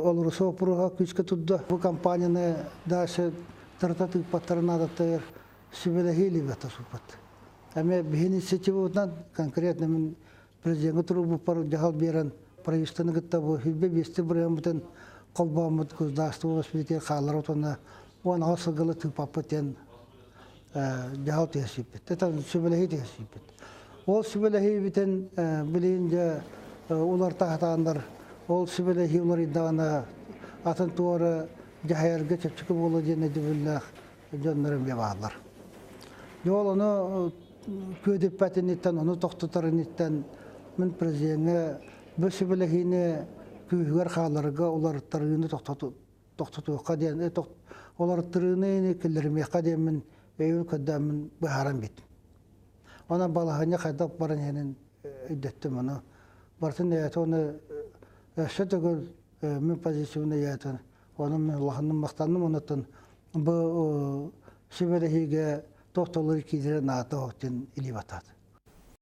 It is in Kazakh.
олурусо пуруга күчкө tudda bu кампанияны даше тартатык патронадатыр сибелехили ватасупат. Аме инициативадан конкретно мен президент турубу пар жахал берен правительствоны гытта бу хилбе бесте бремутен колбамут государство воспитание халаротона он асыгылы тыпапатен жахал тесипет. Это сибелехи тесипет. Ол сибелехи битен билинже улар тахтандар ол сибелехи улар идана атын туара жахайырга чепчики болу дене дебиллах жоннорым бебалар. Жол оны көдөп пәтенеттен, оны тоқтатарынеттен мен президентке бұл сибелехине күйгер халарга улар тарыны тоқтатуға дейін, олар тарыны келермеқа дейін мен өйін көдді мен бұхарам бет. Ona balahanya kadap baran henin iddettim onu. Bartın yatı onu şöyle min pozisyonuna yatı. Onun min Allah'ın maktanım onatın. Bu şibelehige doktorları kidire nata hotin ilivatat.